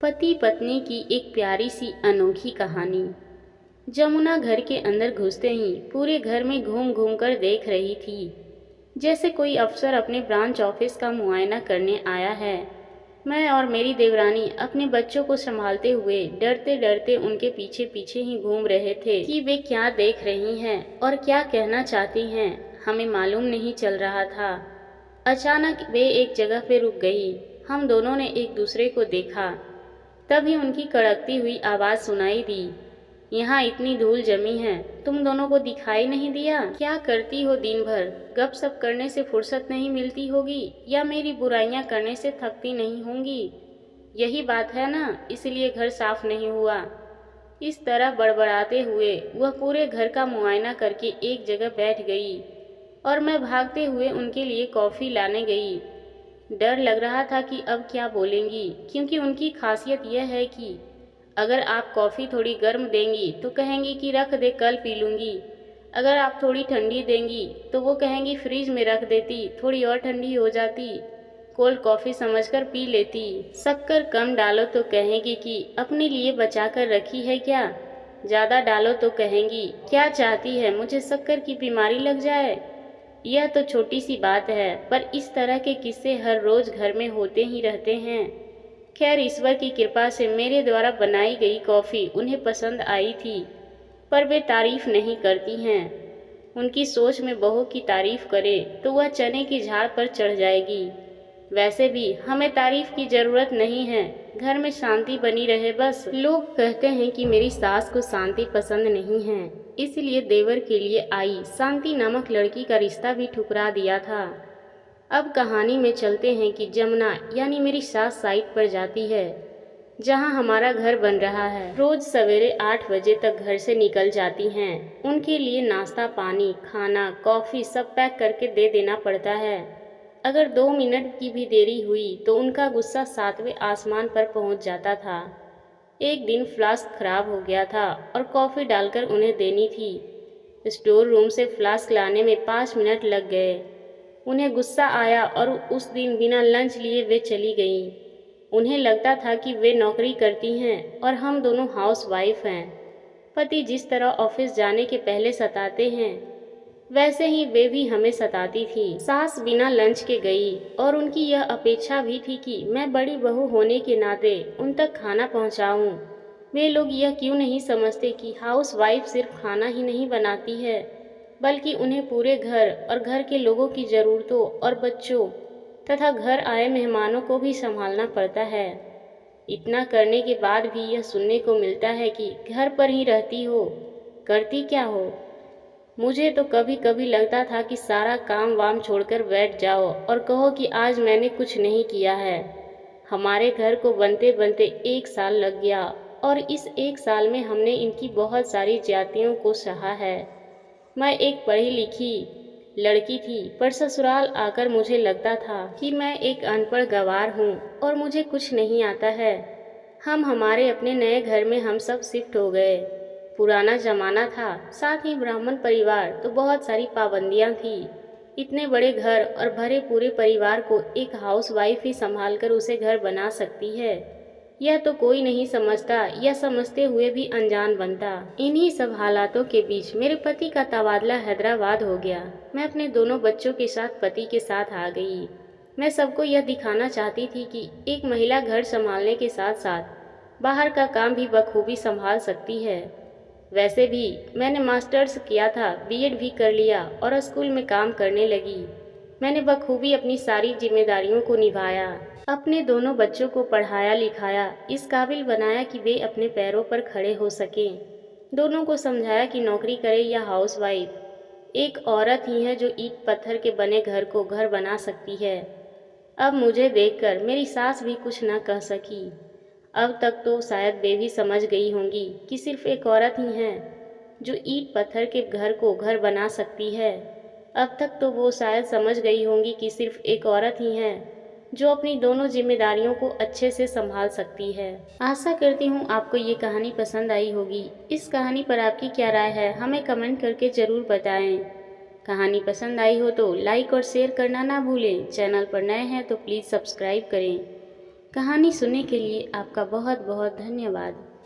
पति पत्नी की एक प्यारी सी अनोखी कहानी। जमुना घर के अंदर घुसते ही पूरे घर में घूम घूम कर देख रही थी, जैसे कोई अफसर अपने ब्रांच ऑफिस का मुआयना करने आया है। मैं और मेरी देवरानी अपने बच्चों को संभालते हुए डरते डरते उनके पीछे पीछे ही घूम रहे थे कि वे क्या देख रही हैं और क्या कहना चाहती हैं, हमें मालूम नहीं चल रहा था। अचानक वे एक जगह पे रुक गई। हम दोनों ने एक दूसरे को देखा। तभी उनकी कड़कती हुई आवाज़ सुनाई दी, यहाँ इतनी धूल जमी है, तुम दोनों को दिखाई नहीं दिया? क्या करती हो दिन भर? गपशप करने से फुर्सत नहीं मिलती होगी या मेरी बुराइयां करने से थकती नहीं होंगी? यही बात है ना, इसलिए घर साफ नहीं हुआ। इस तरह बड़बड़ाते हुए वह पूरे घर का मुआयना करके एक जगह बैठ गई और मैं भागते हुए उनके लिए कॉफ़ी लाने गई। डर लग रहा था कि अब क्या बोलेंगी, क्योंकि उनकी खासियत यह है कि अगर आप कॉफ़ी थोड़ी गर्म देंगी तो कहेंगी कि रख दे, कल पी लूँगी। अगर आप थोड़ी ठंडी देंगी तो वो कहेंगी फ्रिज में रख देती, थोड़ी और ठंडी हो जाती, कोल्ड कॉफ़ी समझकर पी लेती। शक्कर कम डालो तो कहेंगी कि अपने लिए बचा कर रखी है क्या? ज़्यादा डालो तो कहेंगी क्या चाहती है, मुझे शक्कर की बीमारी लग जाए? यह तो छोटी सी बात है, पर इस तरह के किस्से हर रोज घर में होते ही रहते हैं। खैर, ईश्वर की कृपा से मेरे द्वारा बनाई गई कॉफ़ी उन्हें पसंद आई थी, पर वे तारीफ नहीं करती हैं। उनकी सोच में बहू की तारीफ करे तो वह चने की झाड़ पर चढ़ जाएगी। वैसे भी हमें तारीफ की जरूरत नहीं है, घर में शांति बनी रहे बस। लोग कहते हैं कि मेरी सास को शांति पसंद नहीं है, इसलिए देवर के लिए आई शांति नामक लड़की का रिश्ता भी ठुकरा दिया था। अब कहानी में चलते हैं कि जमुना यानी मेरी सास साइट पर जाती है, जहां हमारा घर बन रहा है। रोज सवेरे 8 बजे तक घर से निकल जाती हैं। उनके लिए नाश्ता पानी खाना कॉफ़ी सब पैक करके दे देना पड़ता है। अगर 2 मिनट की भी देरी हुई तो उनका गुस्सा 7वें आसमान पर पहुंच जाता था। एक दिन फ्लास्क खराब हो गया था और कॉफ़ी डालकर उन्हें देनी थी। स्टोर रूम से फ्लास्क लाने में 5 मिनट लग गए। उन्हें गुस्सा आया और उस दिन बिना लंच लिए वे चली गईं। उन्हें लगता था कि वे नौकरी करती हैं और हम दोनों हाउसवाइफ हैं। पति जिस तरह ऑफिस जाने के पहले सताते हैं, वैसे ही वे भी हमें सताती थी। सास बिना लंच के गई और उनकी यह अपेक्षा भी थी कि मैं बड़ी बहू होने के नाते उन तक खाना पहुंचाऊं। वे लोग यह क्यों नहीं समझते कि हाउसवाइफ सिर्फ खाना ही नहीं बनाती है, बल्कि उन्हें पूरे घर और घर के लोगों की ज़रूरतों और बच्चों तथा घर आए मेहमानों को भी संभालना पड़ता है। इतना करने के बाद भी यह सुनने को मिलता है कि घर पर ही रहती हो, करती क्या हो। मुझे तो कभी कभी लगता था कि सारा काम वाम छोड़कर बैठ जाओ और कहो कि आज मैंने कुछ नहीं किया है। हमारे घर को बनते बनते 1 साल लग गया और इस 1 साल में हमने इनकी बहुत सारी ज्यादतियों को सहा है। मैं एक पढ़ी लिखी लड़की थी, पर ससुराल आकर मुझे लगता था कि मैं एक अनपढ़ गंवार हूँ और मुझे कुछ नहीं आता है। हम हमारे अपने नए घर में हम सब शिफ्ट हो गए। पुराना जमाना था, साथ ही ब्राह्मण परिवार, तो बहुत सारी पाबंदियां थी। इतने बड़े घर और भरे पूरे परिवार को एक हाउसवाइफ ही संभाल कर उसे घर बना सकती है, यह तो कोई नहीं समझता या समझते हुए भी अनजान बनता। इन्हीं सब हालातों के बीच मेरे पति का तबादला हैदराबाद हो गया। मैं अपने दोनों बच्चों के साथ पति के साथ आ गई। मैं सबको यह दिखाना चाहती थी कि एक महिला घर संभालने के साथ साथ बाहर का काम भी बखूबी संभाल सकती है। वैसे भी मैंने मास्टर्स किया था, बीएड भी कर लिया और स्कूल में काम करने लगी। मैंने बखूबी अपनी सारी जिम्मेदारियों को निभाया। अपने दोनों बच्चों को पढ़ाया लिखाया, इस काबिल बनाया कि वे अपने पैरों पर खड़े हो सकें। दोनों को समझाया कि नौकरी करे या हाउसवाइफ, एक औरत ही है जो ईंट पत्थर के बने घर को घर बना सकती है। अब मुझे देखकर मेरी सास भी कुछ न कह सकी। अब तक तो शायद वे भी समझ गई होंगी कि सिर्फ एक औरत ही है जो ईंट पत्थर के घर को घर बना सकती है। अब तक तो वो शायद समझ गई होंगी कि सिर्फ एक औरत ही है जो अपनी दोनों जिम्मेदारियों को अच्छे से संभाल सकती है। आशा करती हूँ आपको ये कहानी पसंद आई होगी। इस कहानी पर आपकी क्या राय है, हमें कमेंट करके ज़रूर बताएं। कहानी पसंद आई हो तो लाइक और शेयर करना ना भूलें। चैनल पर नए हैं तो प्लीज़ सब्सक्राइब करें। कहानी सुनने के लिए आपका बहुत बहुत धन्यवाद।